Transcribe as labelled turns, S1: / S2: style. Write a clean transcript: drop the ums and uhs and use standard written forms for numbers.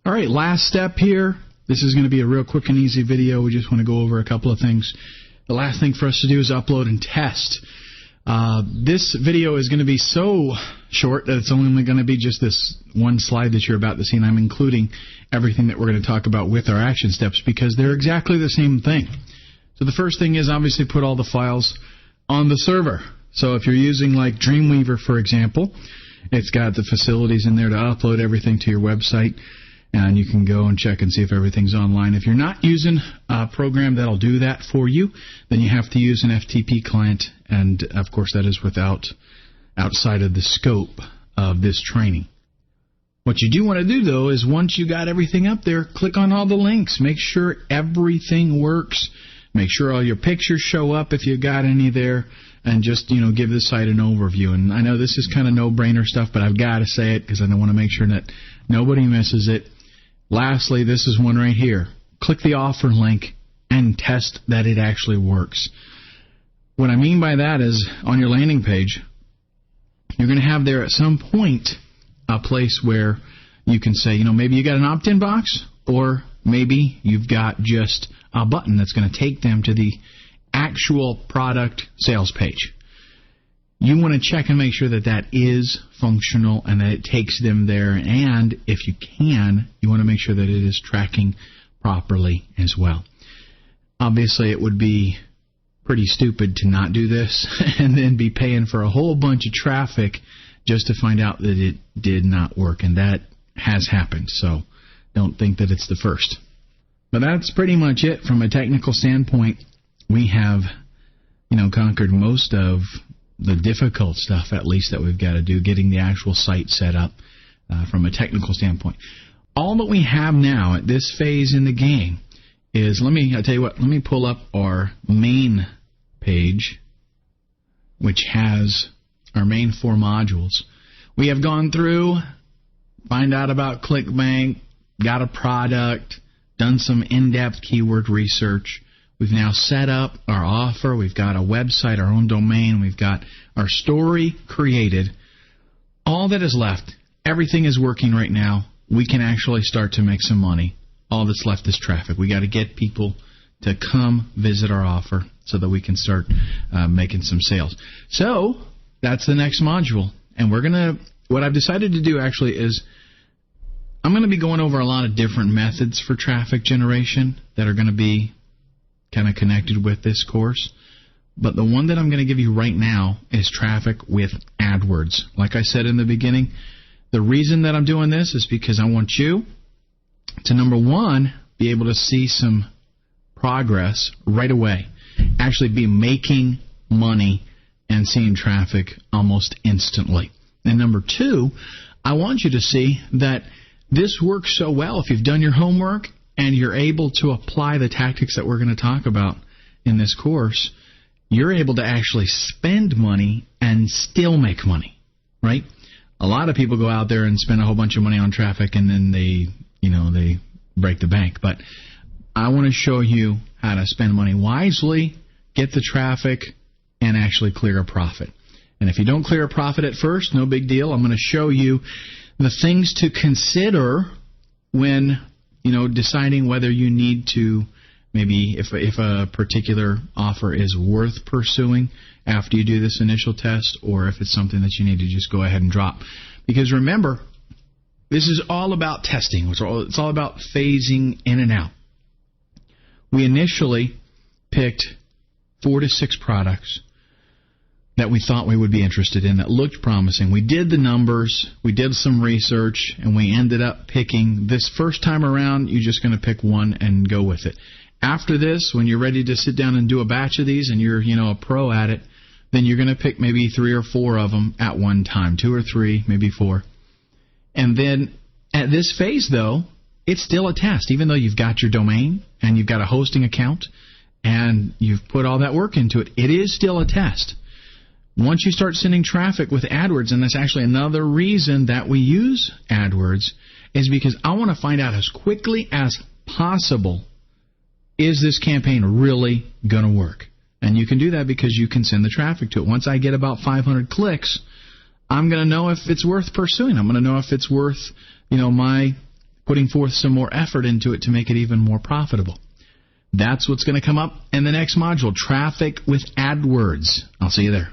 S1: All right, last step here. This is going to be a real quick and easy video. We just want to go over a couple of things. The last thing for us to do is upload and test. This video is going to be so short that it's only going to be just this one slide that you're about to see, and I'm including everything that we're going to talk about with our action steps because they're exactly the same thing. So the first thing is obviously put all the files on the server. So if you're using like Dreamweaver, for example, it's got the facilities in there to upload everything to your website, and you can go and check and see if everything's online. If you're not using a program that'll do that for you, then you have to use an FTP client, and of course that is outside of the scope of this training. What you do want to do, though, is once you got everything up there, click on all the links. Make sure everything works. Make sure all your pictures show up if you got any there, and just, give the site an overview. And I know this is kind of no-brainer stuff, but I've got to say it because I want to make sure that nobody misses it. Lastly, this is one right here. Click the offer link and test that it actually works. What I mean by that is on your landing page, you're going to have there at some point a place where you can say, maybe you got an opt-in box, or maybe you've got just a button that's going to take them to the actual product sales page. You want to check and make sure that that is functional and that it takes them there, and if you can, you want to make sure that it is tracking properly as well. Obviously, it would be pretty stupid to not do this and then be paying for a whole bunch of traffic just to find out that it did not work, and that has happened, so don't think that it's the first. But that's pretty much it from a technical standpoint. We have, conquered most of the difficult stuff, at least, that we've got to do, getting the actual site set up from a technical standpoint. All that we have now at this phase in the game is, I'll tell you what, let me pull up our main page, which has our main 4 modules. We have gone through, find out about ClickBank, got a product, done some in-depth keyword research. We've now set up our offer. We've got a website, our own domain. We've got our story created. All that is left, everything is working right now. We can actually start to make some money. All that's left is traffic. We got to get people to come visit our offer so that we can start making some sales. So that's the next module. And what I've decided to do actually is I'm going to be going over a lot of different methods for traffic generation that are going to be kind of connected with this course. But the one that I'm going to give you right now is traffic with AdWords. Like I said in the beginning, the reason that I'm doing this is because I want you to, number one, be able to see some progress right away. Actually be making money and seeing traffic almost instantly. And number two, I want you to see that this works so well if you've done your homework and you're able to apply the tactics that we're going to talk about in this course. You're able to actually spend money and still make money, right? A lot of people go out there and spend a whole bunch of money on traffic and then they break the bank. But I want to show you how to spend money wisely, get the traffic, and actually clear a profit. And if you don't clear a profit at first, no big deal. I'm going to show you the things to consider when deciding whether you need to, maybe if a particular offer is worth pursuing after you do this initial test, or if it's something that you need to just go ahead and drop. Because remember, this is all about testing. It's all about phasing in and out. We initially picked 4 to 6 products that we thought we would be interested in, that looked promising. We did the numbers, we did some research, and we ended up picking this first time around. You're just going to pick one and go with it. After this, when you're ready to sit down and do a batch of these and you're a pro at it, then you're going to pick maybe 3 or 4 of them at one time, 2 or 3, maybe 4. And then at this phase, though, it's still a test. Even though you've got your domain and you've got a hosting account and you've put all that work into it, it is still a test. Once you start sending traffic with AdWords, and that's actually another reason that we use AdWords, is because I want to find out as quickly as possible, is this campaign really going to work? And you can do that because you can send the traffic to it. Once I get about 500 clicks, I'm going to know if it's worth pursuing. I'm going to know if it's worth, my putting forth some more effort into it to make it even more profitable. That's what's going to come up in the next module, Traffic with AdWords. I'll see you there.